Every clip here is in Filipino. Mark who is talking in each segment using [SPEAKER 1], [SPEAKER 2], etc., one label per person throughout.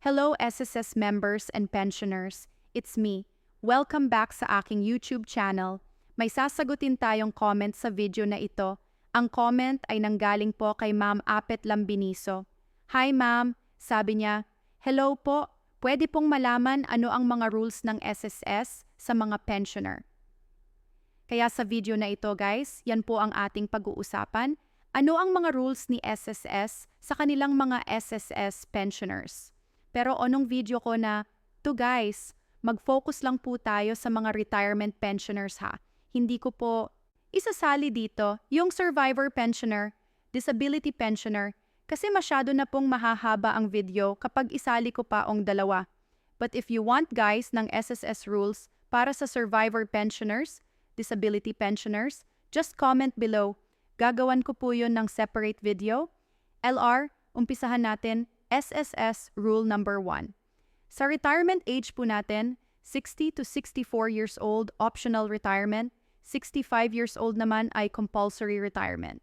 [SPEAKER 1] Hello SSS members and pensioners, it's me. Welcome back sa aking YouTube channel. May sasagutin tayong comment sa video na ito. Ang comment ay nanggaling po kay Ma'am Apet Lambiniso. Hi ma'am, sabi niya, hello po, pwede pong malaman ano ang mga rules ng SSS sa mga pensioner. Kaya sa video na ito guys, yan po ang ating pag-uusapan. Ano ang mga rules ni SSS sa kanilang mga SSS pensioners? Pero onong video ko na, to guys, mag-focus lang po tayo sa mga retirement pensioners ha. Hindi ko po isasali dito yung survivor pensioner, disability pensioner, kasi masyado na pong mahahaba ang video kapag isali ko pa ang dalawa. But if you want guys ng SSS rules para sa survivor pensioners, disability pensioners, just comment below. Gagawan ko po yun ng separate video. LR, umpisahan natin SSS rule number 1. Sa retirement age po natin, 60 to 64 years old, optional retirement. 65 years old naman ay compulsory retirement.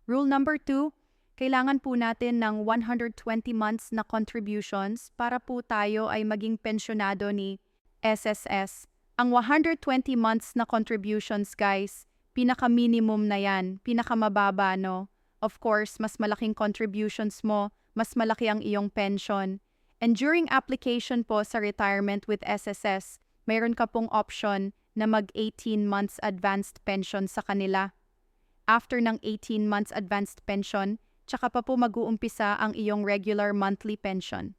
[SPEAKER 1] Rule number 2, kailangan po natin ng 120 months na contributions para po tayo ay maging pensyonado ni SSS. Ang 120 months na contributions guys, pinaka-minimum na yan, pinaka-mababa no. Of course, mas malaking contributions mo, mas malaki ang iyong pension. And during application po sa retirement with SSS, mayroon ka pong option na mag-18 months advanced pension sa kanila. After ng 18 months advanced pension, tsaka pa po mag-uumpisa ang iyong regular monthly pension.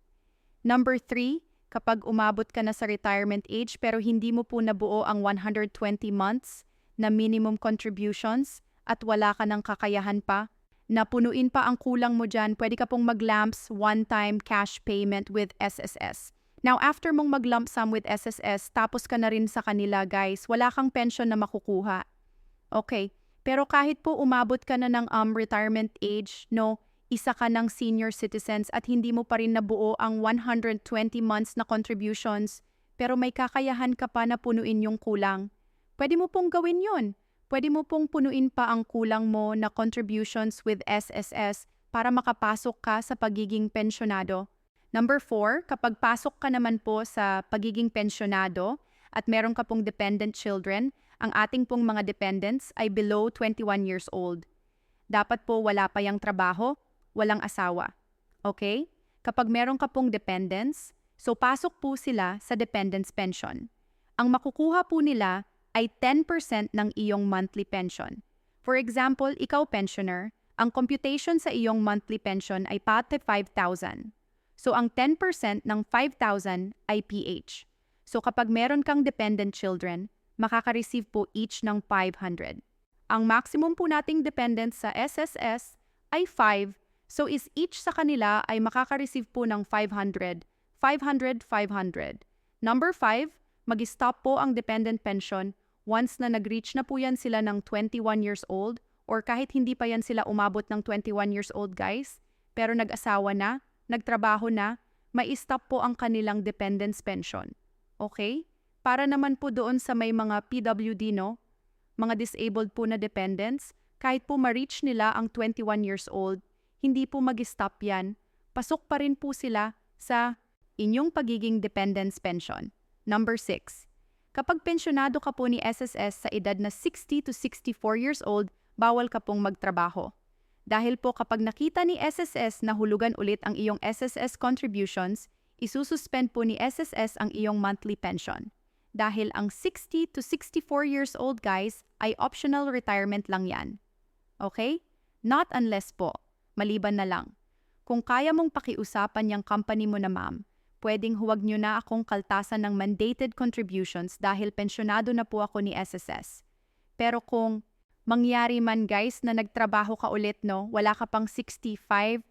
[SPEAKER 1] Number 3, kapag umabot ka na sa retirement age pero hindi mo po nabuo ang 120 months na minimum contributions at wala ka ng kakayahan pa, na punuin pa ang kulang mo dyan, pwede ka pong mag-lumps one-time cash payment with SSS. Now, after mong mag-lump sum with SSS, tapos ka na rin sa kanila guys, wala kang pension na makukuha. Okay, pero kahit po umabot ka na ng retirement age, no, isa ka ng senior citizens at hindi mo pa rin nabuo ang 120 months na contributions, pero may kakayahan ka pa na punuin yung kulang. Pwede mo pong gawin yun. Pwede mo pong punuin pa ang kulang mo na contributions with SSS para makapasok ka sa pagiging pensyonado. Number 4, kapag pasok ka naman po sa pagiging pensyonado at meron ka pong dependent children, ang ating pong mga dependents ay below 21 years old. Dapat po wala pa yung trabaho, walang asawa. Okay? Kapag meron ka pong dependents, so pasok po sila sa dependents pension. Ang makukuha po nila ay 10% ng iyong monthly pension. For example, ikaw pensioner, ang computation sa iyong monthly pension ay pati 5,000. So ang 10% ng 5,000 ay PH. So kapag meron kang dependent children, makaka-receive po each ng 500. Ang maximum po nating dependents sa SSS ay 5, so is each sa kanila ay makaka-receive po ng 500, 500, 500. Number 5, mag-stop po ang dependent pension once na nag-reach na po yan sila ng 21 years old or kahit hindi pa yan sila umabot ng 21 years old guys, pero nag-asawa na, nagtrabaho na, may stop po ang kanilang dependence pension. Okay? Para naman po doon sa may mga PWD no, mga disabled po na dependents, kahit po ma-reach nila ang 21 years old, hindi po mag-stop yan. Pasok pa rin po sila sa inyong pagiging dependence pension. Number 6. Kapag pensyonado ka po ni SSS sa edad na 60 to 64 years old, bawal ka pong magtrabaho. Dahil po kapag nakita ni SSS na hulugan ulit ang iyong SSS contributions, isususpend po ni SSS ang iyong monthly pension. Dahil ang 60 to 64 years old guys ay optional retirement lang yan. Okay? Not unless po, maliban na lang. Kung kaya mong pakiusapan yung company mo na ma'am, pwedeng huwag nyo na akong kaltasan ng mandated contributions dahil pensyonado na po ako ni SSS. Pero kung mangyari man guys na nagtrabaho ka ulit no, wala ka pang 65,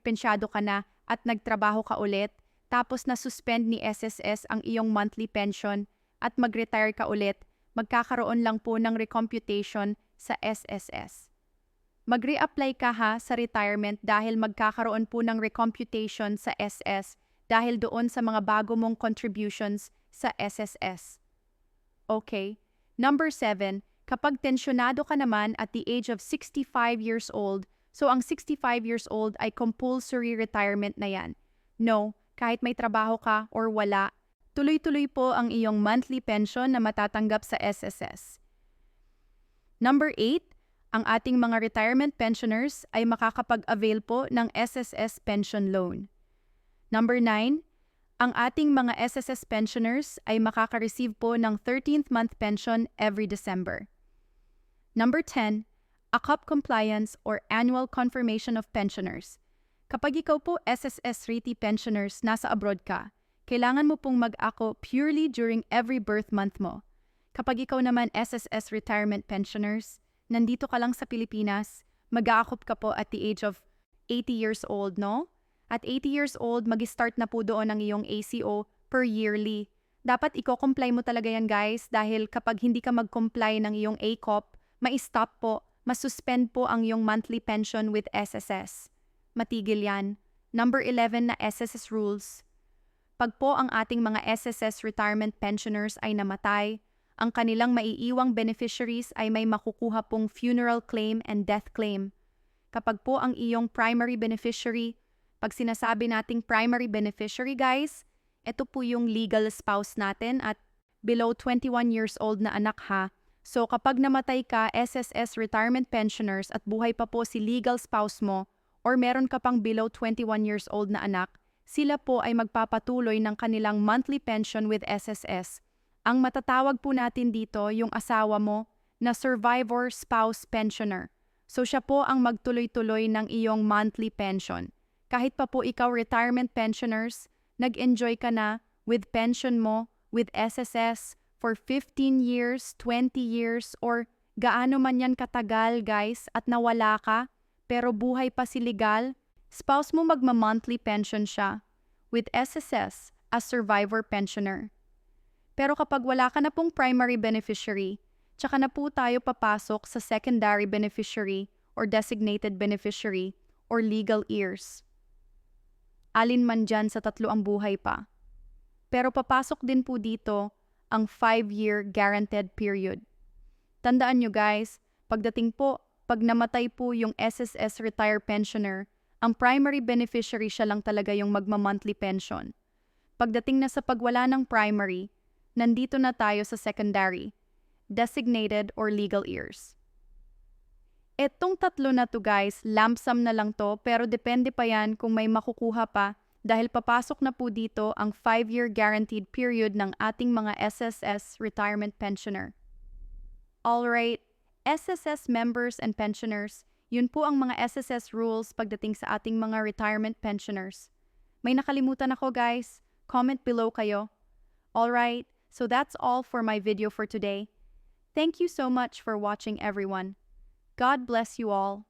[SPEAKER 1] pensyado ka na at nagtrabaho ka ulit, tapos na-suspend ni SSS ang iyong monthly pension at mag-retire ka ulit, magkakaroon lang po ng recomputation sa SSS. Mag-reapply ka ha sa retirement dahil magkakaroon po ng recomputation sa SS dahil doon sa mga bago mong contributions sa SSS. Okay. Number 7, kapag pensyonado ka naman at the age of 65 years old, so ang 65 years old ay compulsory retirement na yan. No, kahit may trabaho ka or wala, tuloy-tuloy po ang iyong monthly pension na matatanggap sa SSS. Number 8, ang ating mga retirement pensioners ay makakapag-avail po ng SSS pension loan. Number 9, ang ating mga SSS pensioners ay makaka-receive po ng 13th month pension every December. Number 10, AKAP compliance or annual confirmation of pensioners. Kapag ikaw po SSS REITI pensioners nasa abroad ka, kailangan mo pong mag-ako purely during every birth month mo. Kapag ikaw naman SSS retirement pensioners, nandito ka lang sa Pilipinas, mag-aakop ka po at the age of 80 years old, no? At 80 years old, mag-start na po doon ang iyong ACO per yearly. Dapat i-comply mo talaga yan guys dahil kapag hindi ka mag-comply ng iyong ACOP, ma-stop po, masuspend po ang iyong monthly pension with SSS. Matigil yan. Number 11 na SSS rules. Pag po ang ating mga SSS retirement pensioners ay namatay, ang kanilang maiiwang beneficiaries ay may makukuha pong funeral claim and death claim. Kapag po ang iyong primary beneficiary, pag sinasabi nating primary beneficiary guys, ito po yung legal spouse natin at below 21 years old na anak ha. So kapag namatay ka, SSS retirement pensioners at buhay pa po si legal spouse mo or meron ka pang below 21 years old na anak, sila po ay magpapatuloy ng kanilang monthly pension with SSS. Ang matatawag po natin dito yung asawa mo na survivor spouse pensioner. So siya po ang magtuloy-tuloy ng iyong monthly pension. Kahit pa po ikaw retirement pensioners, nag-enjoy ka na with pension mo, with SSS, for 15 years, 20 years, or gaano man yan katagal guys at nawala ka, pero buhay pa si legal, spouse mo magma-monthly pension siya with SSS as survivor pensioner. Pero kapag wala ka na pong primary beneficiary, tsaka na po tayo papasok sa secondary beneficiary or designated beneficiary or legal heirs. Alin man dyan sa tatlo ang buhay pa. Pero papasok din po dito ang 5-year guaranteed period. Tandaan nyo guys, pagdating po, pag namatay po yung SSS retire pensioner, ang primary beneficiary siya lang talaga yung magma-monthly pension. Pagdating na sa pagwala ng primary, nandito na tayo sa secondary, designated or legal heirs. Etong tatlo na to guys, lump sum na lang to pero depende pa yan kung may makukuha pa dahil papasok na po dito ang 5-year guaranteed period ng ating mga SSS retirement pensioner. Alright, SSS members and pensioners, yun po ang mga SSS rules pagdating sa ating mga retirement pensioners. May nakalimutan ako guys, comment below kayo. Alright, so that's all for my video for today. Thank you so much for watching everyone. God bless you all.